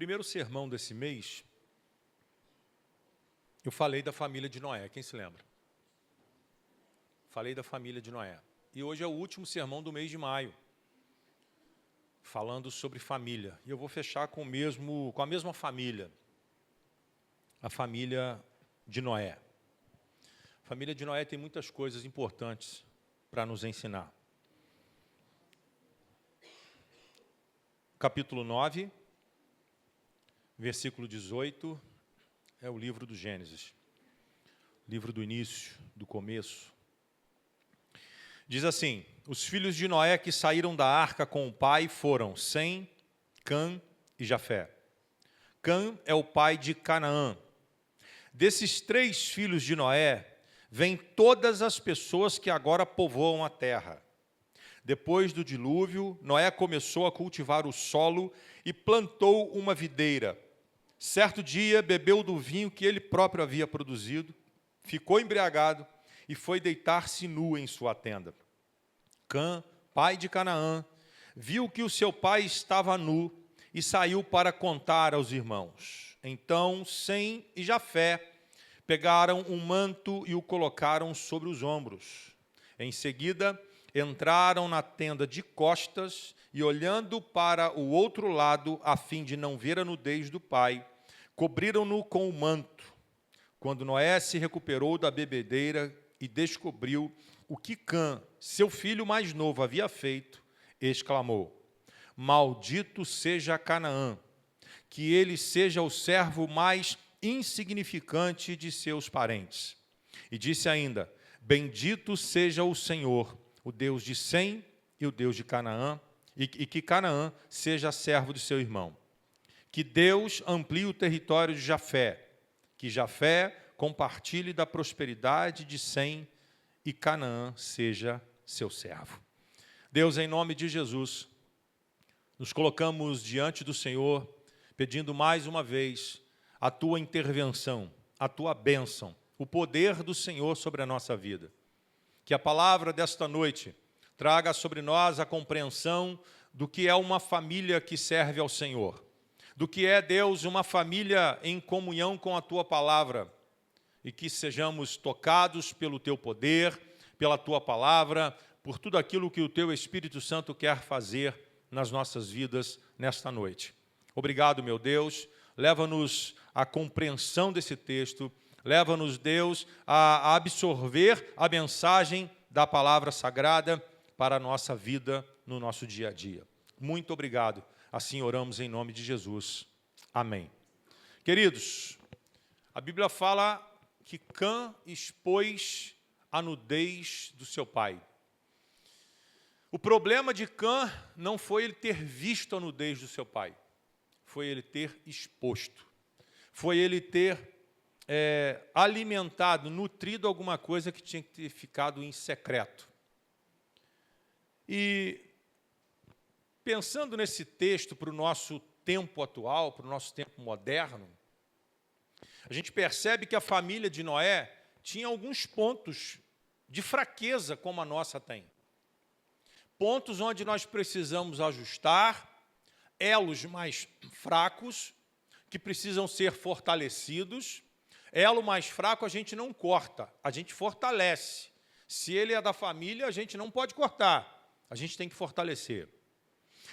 Primeiro sermão desse mês, eu falei da família de Noé. Quem se lembra? Falei da família de Noé. E hoje é o último sermão do mês de maio, falando sobre família. E eu vou fechar com a mesma família, a família de Noé. A família de Noé tem muitas coisas importantes para nos ensinar. Capítulo 9, versículo 18, é o livro do Gênesis. Livro do início, do começo. Diz assim: os filhos de Noé que saíram da arca com o pai foram Sem, Cã e Jafé. Cã é o pai de Canaã. Desses três filhos de Noé, vêm todas as pessoas que agora povoam a terra. Depois do dilúvio, Noé começou a cultivar o solo e plantou uma videira. Certo dia, bebeu do vinho que ele próprio havia produzido, ficou embriagado e foi deitar-se nu em sua tenda. Cã, pai de Canaã, viu que o seu pai estava nu e saiu para contar aos irmãos. Então, Sem e Jafé pegaram um manto e o colocaram sobre os ombros. Em seguida, entraram na tenda de costas e, olhando para o outro lado, a fim de não ver a nudez do pai, cobriram-no com o manto. Quando Noé se recuperou da bebedeira e descobriu o que Cã, seu filho mais novo, havia feito, exclamou: maldito seja Canaã, que ele seja o servo mais insignificante de seus parentes. E disse ainda: bendito seja o Senhor, o Deus de Sem e o Deus de Canaã, e que Canaã seja servo de seu irmão. Que Deus amplie o território de Jafé, que Jafé compartilhe da prosperidade de Sem e Canaã seja seu servo. Deus, em nome de Jesus, nos colocamos diante do Senhor, pedindo mais uma vez a tua intervenção, a tua bênção, o poder do Senhor sobre a nossa vida. Que a palavra desta noite traga sobre nós a compreensão do que é uma família que serve ao Senhor, do que é, Deus, uma família em comunhão com a tua palavra, e que sejamos tocados pelo teu poder, pela tua palavra, por tudo aquilo que o teu Espírito Santo quer fazer nas nossas vidas nesta noite. Obrigado, meu Deus, leva-nos à compreensão desse texto, leva-nos, Deus, a absorver a mensagem da palavra sagrada para a nossa vida no nosso dia a dia. Muito obrigado. Assim oramos em nome de Jesus. Amém. Queridos, a Bíblia fala que Cã expôs a nudez do seu pai. O problema de Cã não foi ele ter visto a nudez do seu pai, foi ele ter exposto, foi ele ter alimentado, nutrido alguma coisa que tinha que ter ficado em secreto. E pensando nesse texto para o nosso tempo atual, para o nosso tempo moderno, a gente percebe que a família de Noé tinha alguns pontos de fraqueza como a nossa tem. Pontos onde nós precisamos ajustar, elos mais fracos, que precisam ser fortalecidos. Elo mais fraco a gente não corta, a gente fortalece. Se ele é da família, a gente não pode cortar, a gente tem que fortalecer.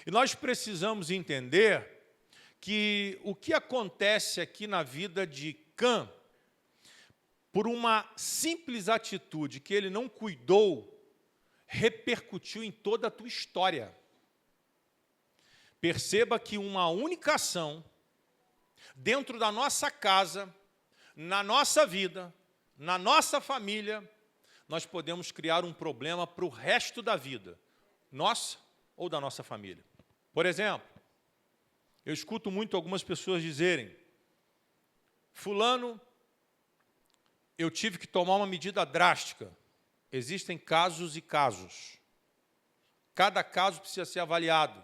E nós precisamos entender que o que acontece aqui na vida de Cã, por uma simples atitude que ele não cuidou, repercutiu em toda a tua história. Perceba que uma única ação, dentro da nossa casa, na nossa vida, na nossa família, nós podemos criar um problema para o resto da vida, nossa ou da nossa família. Por exemplo, eu escuto muito algumas pessoas dizerem: fulano, eu tive que tomar uma medida drástica. Existem casos e casos. Cada caso precisa ser avaliado.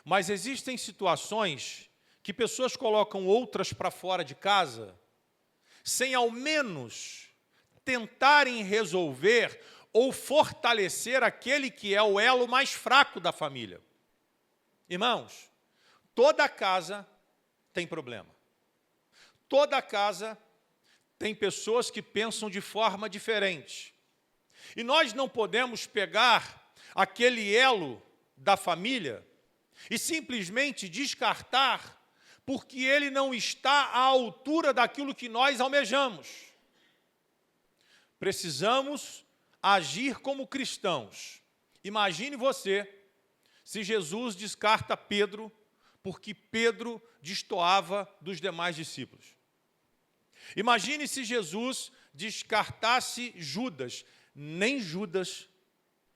Mas existem situações que pessoas colocam outras para fora de casa sem ao menos tentarem resolver ou fortalecer aquele que é o elo mais fraco da família. Irmãos, toda casa tem problema. Toda casa tem pessoas que pensam de forma diferente. E nós não podemos pegar aquele elo da família e simplesmente descartar porque ele não está à altura daquilo que nós almejamos. Precisamos agir como cristãos. Imagine você se Jesus descarta Pedro porque Pedro destoava dos demais discípulos. Imagine se Jesus descartasse Judas. Nem Judas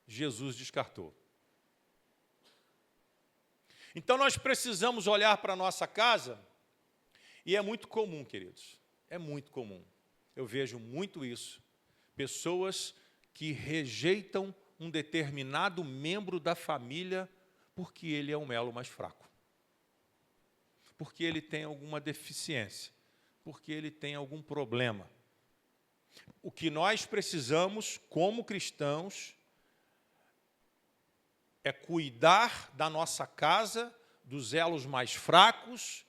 Jesus descartou. Então nós precisamos olhar para a nossa casa, e é muito comum, queridos, é muito comum. Eu vejo muito isso. Pessoas que rejeitam um determinado membro da família porque ele é um elo mais fraco. Porque ele tem alguma deficiência. Porque ele tem algum problema. O que nós precisamos, como cristãos, é cuidar da nossa casa, dos elos mais fracos,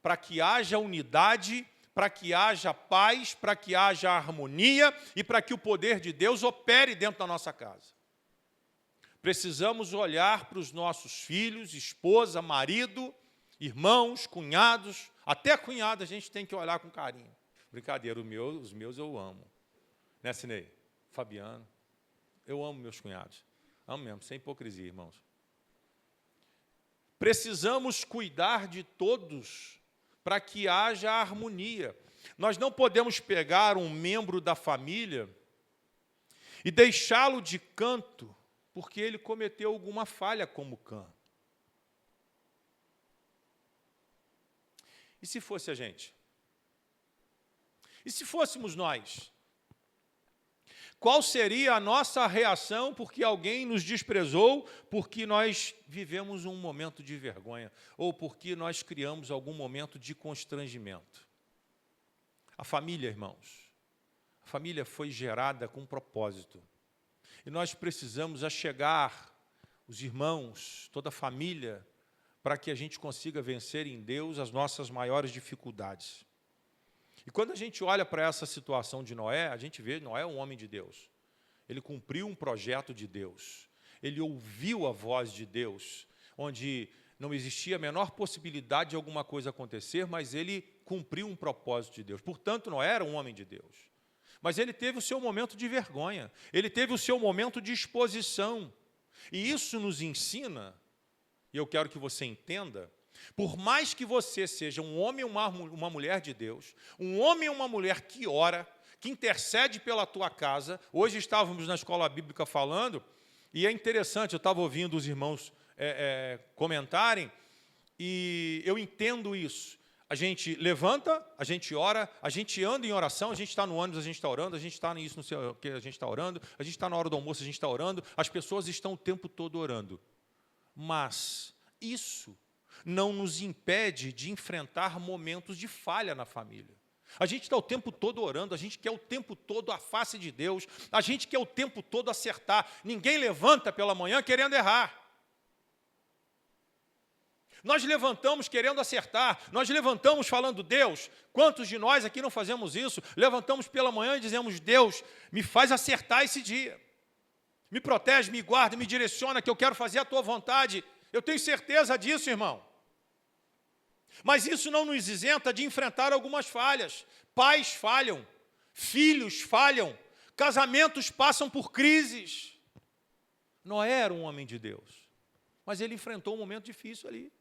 para que haja unidade, para que haja paz, para que haja harmonia e para que o poder de Deus opere dentro da nossa casa. Precisamos olhar para os nossos filhos, esposa, marido, irmãos, cunhados, até cunhado a gente tem que olhar com carinho. Brincadeira, os meus eu amo. Né, Sinei? Fabiano, eu amo meus cunhados. Amo mesmo, sem hipocrisia, irmãos. Precisamos cuidar de todos para que haja harmonia. Nós não podemos pegar um membro da família e deixá-lo de canto porque ele cometeu alguma falha como Cã. E se fosse a gente? E se fôssemos nós? Qual seria a nossa reação porque alguém nos desprezou, porque nós vivemos um momento de vergonha, ou porque nós criamos algum momento de constrangimento? A família, irmãos, a família foi gerada com um propósito. E nós precisamos achegar os irmãos, toda a família, para que a gente consiga vencer em Deus as nossas maiores dificuldades. E quando a gente olha para essa situação de Noé, a gente vê Noé um homem de Deus. Ele cumpriu um projeto de Deus. Ele ouviu a voz de Deus, onde não existia a menor possibilidade de alguma coisa acontecer, mas ele cumpriu um propósito de Deus. Portanto, Noé era um homem de Deus. Mas ele teve o seu momento de vergonha. Ele teve o seu momento de exposição. E isso nos ensina, e eu quero que você entenda, por mais que você seja um homem ou uma mulher de Deus, um homem ou uma mulher que ora, que intercede pela tua casa. Hoje estávamos na escola bíblica falando, e é interessante, eu estava ouvindo os irmãos comentarem, e eu entendo isso. A gente levanta, a gente ora, a gente anda em oração, a gente está no ônibus, a gente está orando, a gente está nisso, não sei o que, a gente está orando, a gente está na hora do almoço, a gente está orando, as pessoas estão o tempo todo orando. Mas isso não nos impede de enfrentar momentos de falha na família. A gente está o tempo todo orando, a gente quer o tempo todo a face de Deus, a gente quer o tempo todo acertar. Ninguém levanta pela manhã querendo errar. Nós levantamos querendo acertar, nós levantamos falando, Deus, quantos de nós aqui não fazemos isso? Levantamos pela manhã e dizemos, Deus, me faz acertar esse dia. Me protege, me guarda, me direciona, que eu quero fazer a tua vontade. Eu tenho certeza disso, irmão. Mas isso não nos isenta de enfrentar algumas falhas. Pais falham, filhos falham, casamentos passam por crises. Noé era um homem de Deus, mas ele enfrentou um momento difícil ali.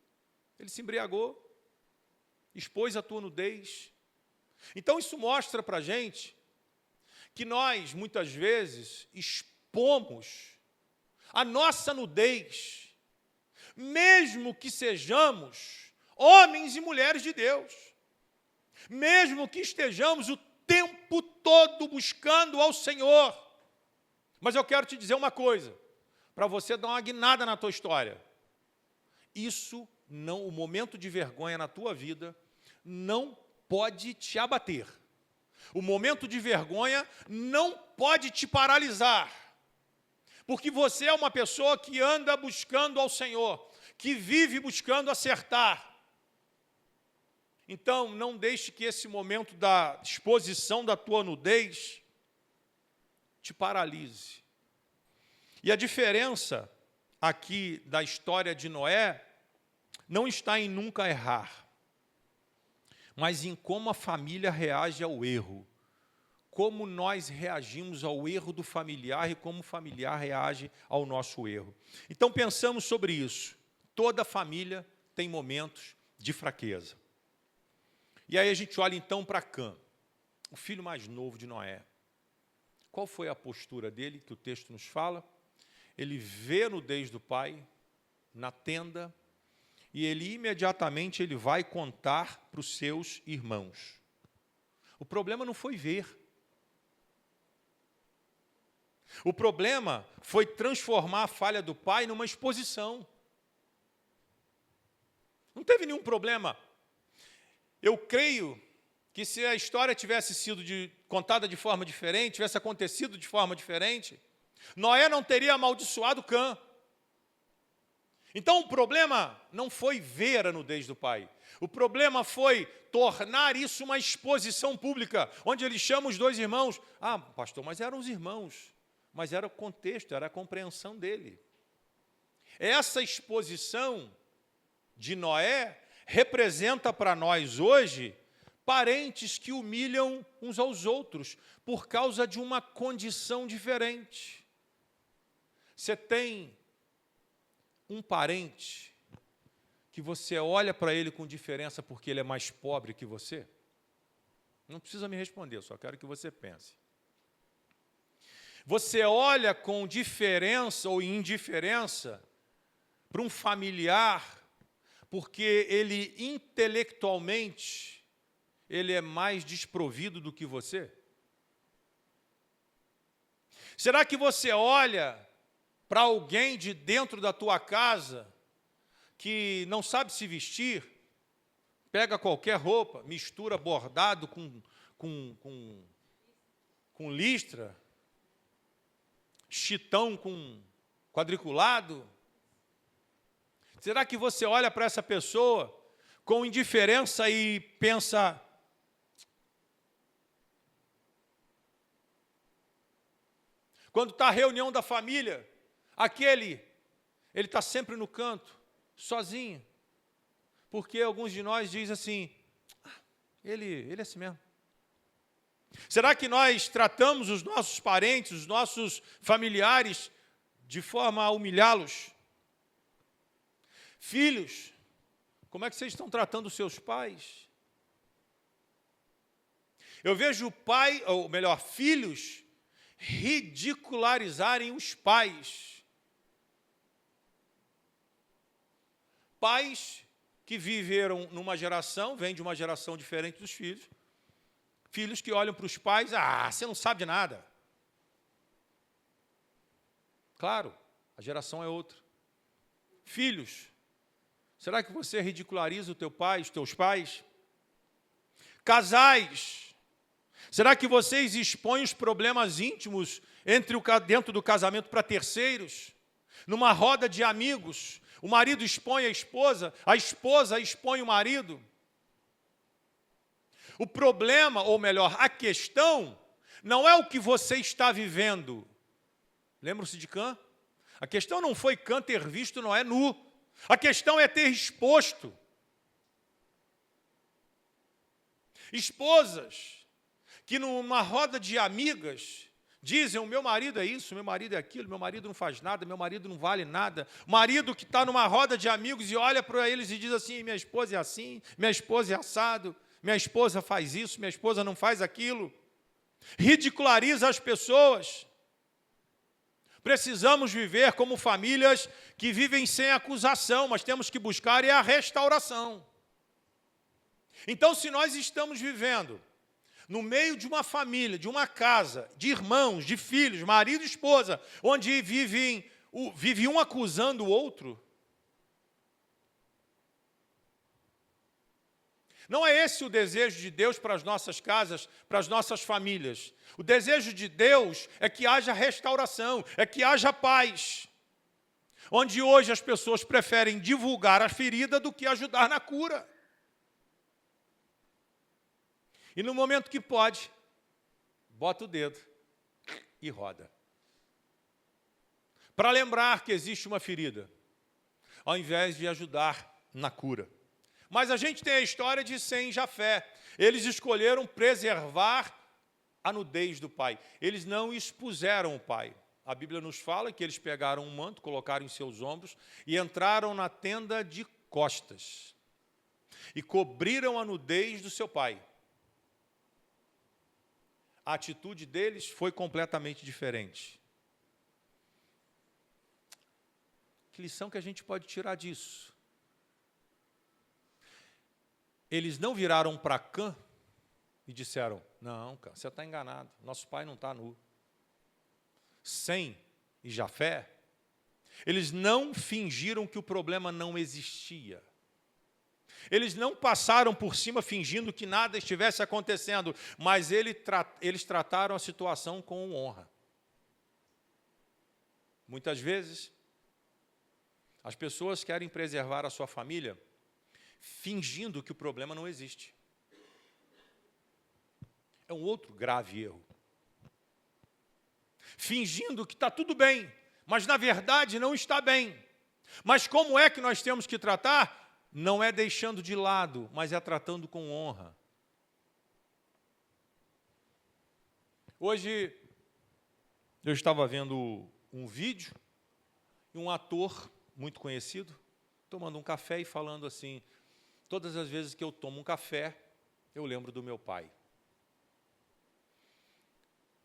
Ele se embriagou, expôs a tua nudez. Então isso mostra para a gente que nós, muitas vezes, expomos a nossa nudez, mesmo que sejamos homens e mulheres de Deus, mesmo que estejamos o tempo todo buscando ao Senhor. Mas eu quero te dizer uma coisa, para você dar uma guinada na tua história. Isso não, o momento de vergonha na tua vida não pode te abater. O momento de vergonha não pode te paralisar. Porque você é uma pessoa que anda buscando ao Senhor, que vive buscando acertar. Então, não deixe que esse momento da exposição da tua nudez te paralise. E a diferença aqui da história de Noé não está em nunca errar, mas em como a família reage ao erro. Como nós reagimos ao erro do familiar e como o familiar reage ao nosso erro. Então, pensamos sobre isso. Toda família tem momentos de fraqueza. E aí a gente olha então para Cã, o filho mais novo de Noé. Qual foi a postura dele que o texto nos fala? Ele vê a nudez do pai na tenda e ele imediatamente vai contar para os seus irmãos. O problema não foi ver. O problema foi transformar a falha do pai numa exposição. Não teve nenhum problema. Eu creio que se a história tivesse sido contada de forma diferente, tivesse acontecido de forma diferente, Noé não teria amaldiçoado Cã. Então o problema não foi ver a nudez do pai. O problema foi tornar isso uma exposição pública, onde ele chama os dois irmãos. Ah, pastor, mas eram os irmãos. Mas era o contexto, era a compreensão dele. Essa exposição de Noé representa para nós hoje parentes que humilham uns aos outros por causa de uma condição diferente. Você tem um parente que você olha para ele com diferença porque ele é mais pobre que você? Não precisa me responder, só quero que você pense. Você olha com diferença ou indiferença para um familiar porque ele intelectualmente ele é mais desprovido do que você? Será que você olha para alguém de dentro da tua casa que não sabe se vestir, pega qualquer roupa, mistura bordado com listra, chitão com quadriculado? Será que você olha para essa pessoa com indiferença e pensa, quando está a reunião da família, ele está sempre no canto, sozinho, porque alguns de nós dizem assim, ele é assim mesmo. Será que nós tratamos os nossos parentes, os nossos familiares, de forma a humilhá-los? Filhos, como é que vocês estão tratando os seus pais? Eu vejo filhos ridicularizarem os pais. Pais que viveram numa geração, vêm de uma geração diferente dos filhos. Filhos que olham para os pais, você não sabe de nada. Claro, a geração é outra. Filhos, será que você ridiculariza o teu pai, os teus pais? Casais, será que vocês expõem os problemas íntimos dentro do casamento para terceiros? Numa roda de amigos, o marido expõe a esposa expõe o marido? O problema, ou melhor, a questão, não é o que você está vivendo. Lembram-se de Cã? A questão não foi Cã ter visto Noé nu. A questão é ter exposto. Esposas que numa roda de amigas dizem, o meu marido é isso, meu marido é aquilo, meu marido não faz nada, meu marido não vale nada. O marido que está numa roda de amigos e olha para eles e diz assim, minha esposa é assim, minha esposa é assado, minha esposa faz isso, minha esposa não faz aquilo. Ridiculariza as pessoas. Precisamos viver como famílias que vivem sem acusação, mas temos que buscar a restauração. Então, se nós estamos vivendo no meio de uma família, de uma casa, de irmãos, de filhos, marido e esposa, onde vive um acusando o outro, não é esse o desejo de Deus para as nossas casas, para as nossas famílias. O desejo de Deus é que haja restauração, é que haja paz. Onde hoje as pessoas preferem divulgar a ferida do que ajudar na cura. E no momento que pode, bota o dedo e roda. Para lembrar que existe uma ferida, ao invés de ajudar na cura. Mas a gente tem a história de Sem e Jafé. Eles escolheram preservar a nudez do pai. Eles não expuseram o pai. A Bíblia nos fala que eles pegaram um manto, colocaram em seus ombros e entraram na tenda de costas. E cobriram a nudez do seu pai. A atitude deles foi completamente diferente. Que lição que a gente pode tirar disso? Eles não viraram para Cã e disseram, não, Cã, você está enganado, nosso pai não está nu. Sem e Jafé, eles não fingiram que o problema não existia. Eles não passaram por cima fingindo que nada estivesse acontecendo, mas eles trataram a situação com honra. Muitas vezes, as pessoas querem preservar a sua família fingindo que o problema não existe. É um outro grave erro. Fingindo que está tudo bem, mas na verdade não está bem. Mas como é que nós temos que tratar? Não é deixando de lado, mas é tratando com honra. Hoje, eu estava vendo um vídeo e um ator muito conhecido tomando um café e falando assim, todas as vezes que eu tomo um café, eu lembro do meu pai.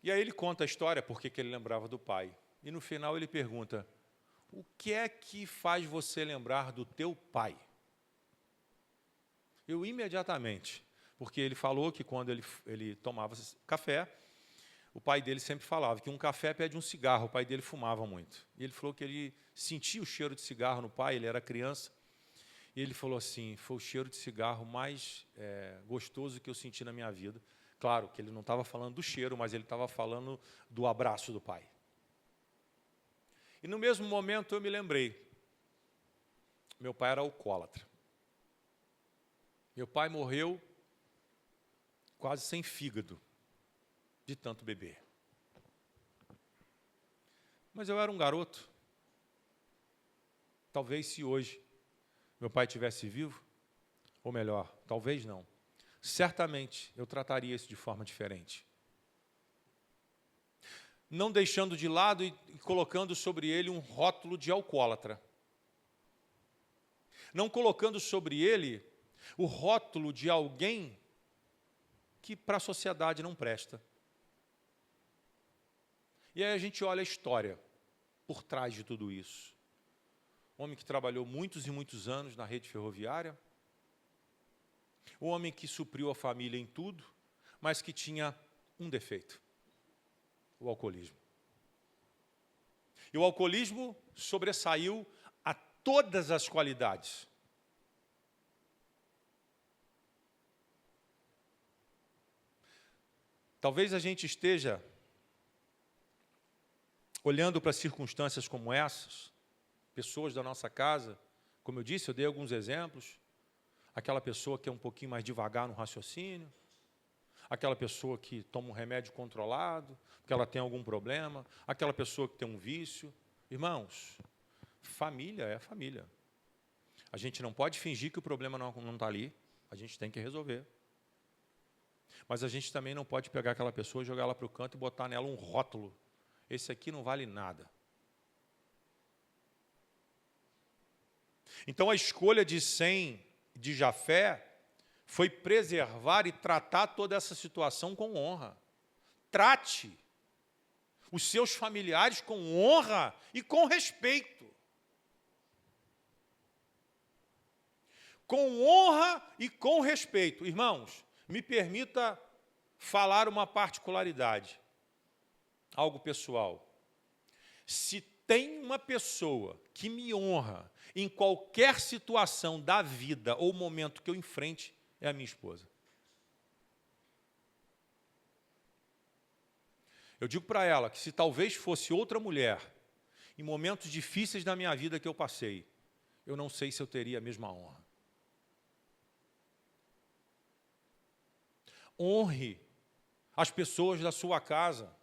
E aí ele conta a história, porque que ele lembrava do pai. E no final ele pergunta, o que é que faz você lembrar do teu pai? Eu imediatamente, porque ele falou que quando ele tomava café, o pai dele sempre falava que um café pede um cigarro, o pai dele fumava muito. E ele falou que ele sentia o cheiro de cigarro no pai, ele era criança, e ele falou assim, foi o cheiro de cigarro mais gostoso que eu senti na minha vida. Claro que ele não estava falando do cheiro, mas ele estava falando do abraço do pai. E no mesmo momento eu me lembrei, meu pai era alcoólatra. Meu pai morreu quase sem fígado, de tanto beber. Mas eu era um garoto. Talvez se hoje meu pai estivesse vivo, ou melhor, talvez não, certamente eu trataria isso de forma diferente. Não deixando de lado e colocando sobre ele um rótulo de alcoólatra. Não colocando sobre ele o rótulo de alguém que para a sociedade não presta. E aí a gente olha a história por trás de tudo isso. Homem que trabalhou muitos e muitos anos na rede ferroviária, o homem que supriu a família em tudo, mas que tinha um defeito, o alcoolismo. E o alcoolismo sobressaiu a todas as qualidades. Talvez a gente esteja olhando para circunstâncias como essas, pessoas da nossa casa, como eu disse, eu dei alguns exemplos, aquela pessoa que é um pouquinho mais devagar no raciocínio, aquela pessoa que toma um remédio controlado, porque ela tem algum problema, aquela pessoa que tem um vício. Irmãos, família é família. A gente não pode fingir que o problema não está ali, a gente tem que resolver. Mas a gente também não pode pegar aquela pessoa, jogar ela para o canto e botar nela um rótulo. Esse aqui não vale nada. Então a escolha de Sem, de Jafé, foi preservar e tratar toda essa situação com honra. Trate os seus familiares com honra e com respeito. Com honra e com respeito. Irmãos, me permita falar uma particularidade, algo pessoal. Se tem uma pessoa que me honra em qualquer situação da vida ou momento que eu enfrente, é a minha esposa. Eu digo para ela que se talvez fosse outra mulher, em momentos difíceis da minha vida que eu passei, eu não sei se eu teria a mesma honra. Honre as pessoas da sua casa.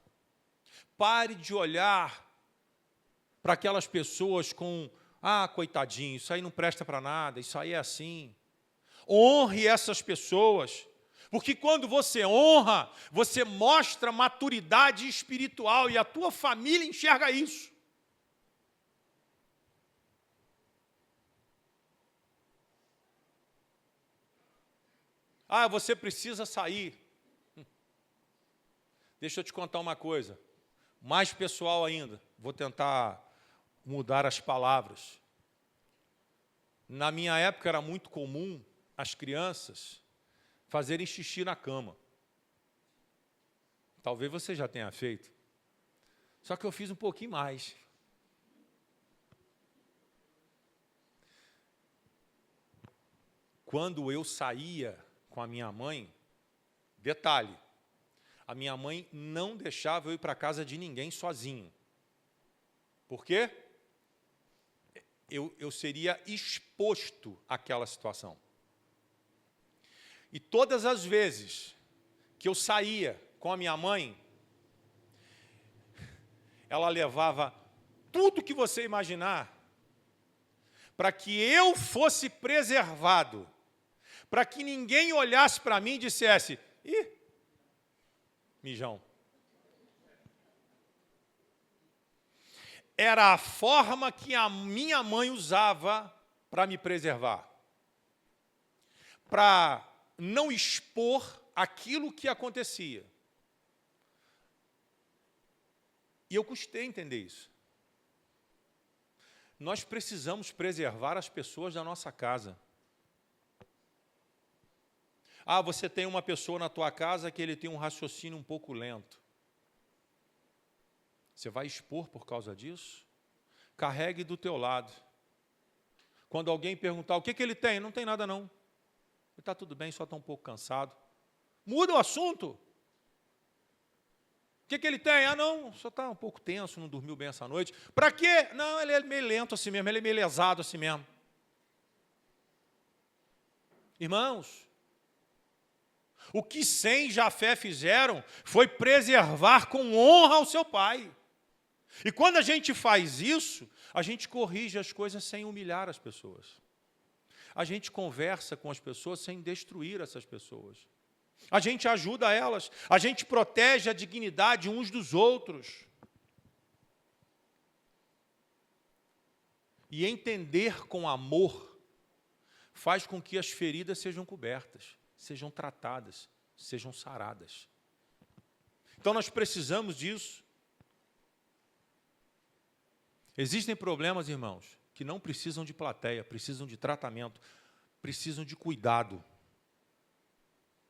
Pare de olhar para aquelas pessoas com, coitadinho, isso aí não presta para nada, isso aí é assim. Honre essas pessoas, porque quando você honra, você mostra maturidade espiritual e a tua família enxerga isso. Você precisa sair. Deixa eu te contar uma coisa, mais pessoal ainda, vou tentar mudar as palavras. Na minha época era muito comum as crianças fazerem xixi na cama. Talvez você já tenha feito. Só que eu fiz um pouquinho mais. Quando eu saía com a minha mãe, detalhe, a minha mãe não deixava eu ir para a casa de ninguém sozinho. Por quê? Eu seria exposto àquela situação. E todas as vezes que eu saía com a minha mãe, ela levava tudo que você imaginar para que eu fosse preservado, para que ninguém olhasse para mim e dissesse, mijão. Era a forma que a minha mãe usava para me preservar, para não expor aquilo que acontecia. E eu custei entender isso. Nós precisamos preservar as pessoas da nossa casa. Você tem uma pessoa na tua casa que ele tem um raciocínio um pouco lento. Você vai expor por causa disso? Carregue do teu lado. Quando alguém perguntar o que ele tem, não tem nada não. Ele está tudo bem, só está um pouco cansado. Muda o assunto. O que ele tem? Não, só está um pouco tenso, não dormiu bem essa noite. Para quê? Não, ele é meio lento assim mesmo, ele é meio lesado assim mesmo. Irmãos, o que Sem e Jafé fizeram foi preservar com honra ao seu pai. E quando a gente faz isso, a gente corrige as coisas sem humilhar as pessoas. A gente conversa com as pessoas sem destruir essas pessoas. A gente ajuda elas, a gente protege a dignidade uns dos outros. E entender com amor faz com que as feridas sejam cobertas, sejam tratadas, sejam saradas. Então nós precisamos disso. Existem problemas, irmãos, que não precisam de plateia, precisam de tratamento, precisam de cuidado.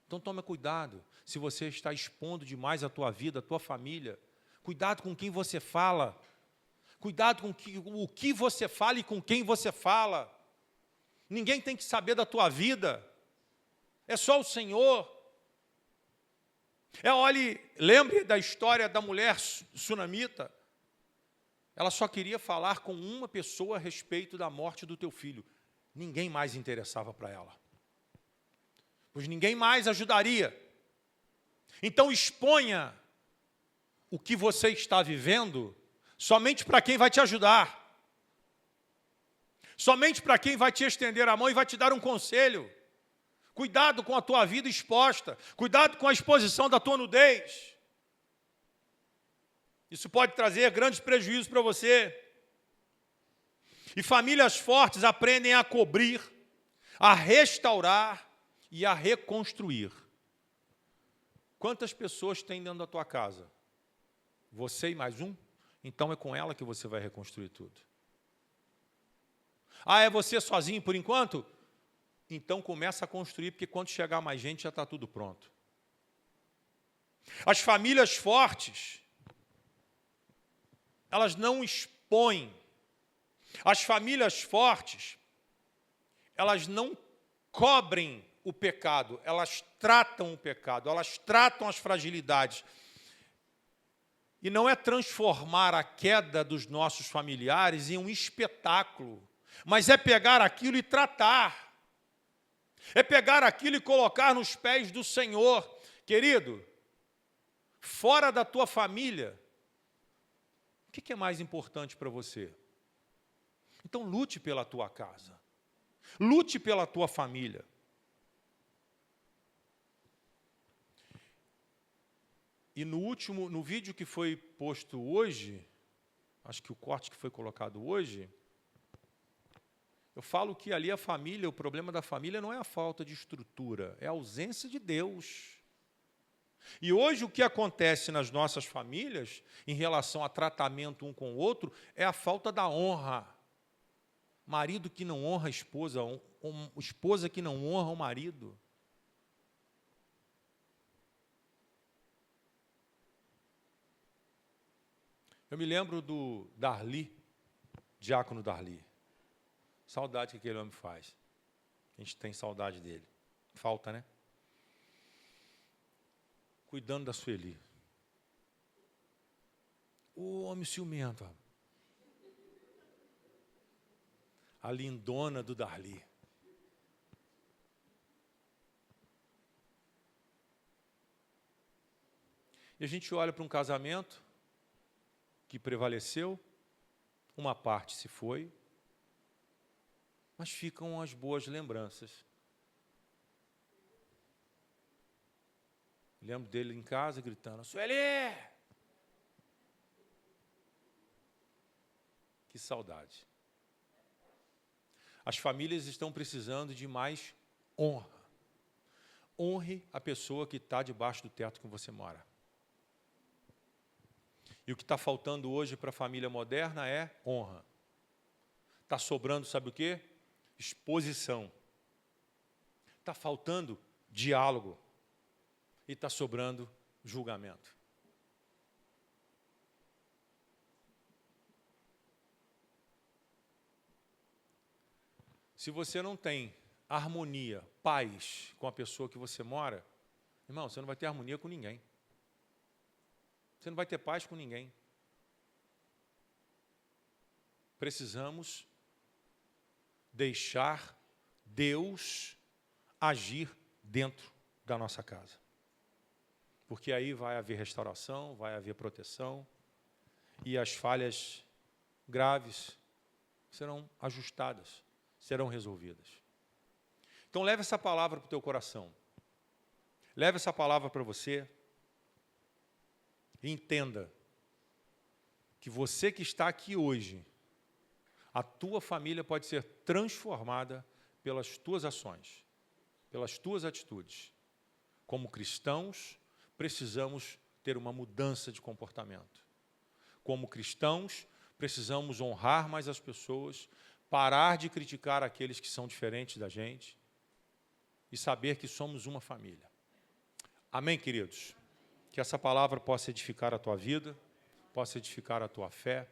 Então tome cuidado, se você está expondo demais a tua vida, a tua família, cuidado com quem você fala, cuidado com o que você fala e com quem você fala. Ninguém tem que saber da tua vida, é só o Senhor. Lembre da história da mulher sunamita. Ela só queria falar com uma pessoa a respeito da morte do teu filho. Ninguém mais interessava para ela. Pois ninguém mais ajudaria. Então exponha o que você está vivendo somente para quem vai te ajudar. Somente para quem vai te estender a mão e vai te dar um conselho. Cuidado com a tua vida exposta. Cuidado com a exposição da tua nudez. Isso pode trazer grandes prejuízos para você. E famílias fortes aprendem a cobrir, a restaurar e a reconstruir. Quantas pessoas tem dentro da tua casa? Você e mais um? Então é com ela que você vai reconstruir tudo. É você sozinho por enquanto? Então começa a construir, porque quando chegar mais gente já está tudo pronto. As famílias fortes, elas não expõem. As famílias fortes, elas não cobrem o pecado, elas tratam o pecado, elas tratam as fragilidades. E não é transformar a queda dos nossos familiares em um espetáculo, mas é pegar aquilo e tratar. É pegar aquilo e colocar nos pés do Senhor, Querido, fora da tua família, o que é mais importante para você? Então lute pela tua casa. Lute pela tua família. E no vídeo que foi posto hoje, acho que o corte que foi colocado hoje, eu falo que ali a família, o problema da família não é a falta de estrutura, é a ausência de Deus. E hoje o que acontece nas nossas famílias, em relação a tratamento um com o outro, é a falta da honra. Marido que não honra a esposa, esposa que não honra o marido. Eu me lembro do Darli, diácono Darli. Saudade que aquele homem faz. A gente tem saudade dele. Falta, né? Cuidando da Sueli. O homem ciumento. A lindona do Darli. E a gente olha para um casamento que prevaleceu, uma parte se foi, mas ficam as boas lembranças. Lembro dele em casa gritando: Sueli! Que saudade. As famílias estão precisando de mais honra. Honre a pessoa que está debaixo do teto que você mora. E o que está faltando hoje para a família moderna é honra. Está sobrando, sabe o quê? Exposição. Está faltando diálogo. E está sobrando julgamento. Se você não tem harmonia, paz com a pessoa que você mora, irmão, você não vai ter harmonia com ninguém. Você não vai ter paz com ninguém. Precisamos deixar Deus agir dentro da nossa casa. Porque aí vai haver restauração, vai haver proteção, e as falhas graves serão ajustadas, serão resolvidas. Então leve essa palavra para o teu coração. Leve essa palavra para você. E entenda que você que está aqui hoje, a tua família pode ser transformada pelas tuas ações, pelas tuas atitudes. Como cristãos, precisamos ter uma mudança de comportamento. Como cristãos, precisamos honrar mais as pessoas, parar de criticar aqueles que são diferentes da gente e saber que somos uma família. Amém, queridos? Que essa palavra possa edificar a tua vida, possa edificar a tua fé,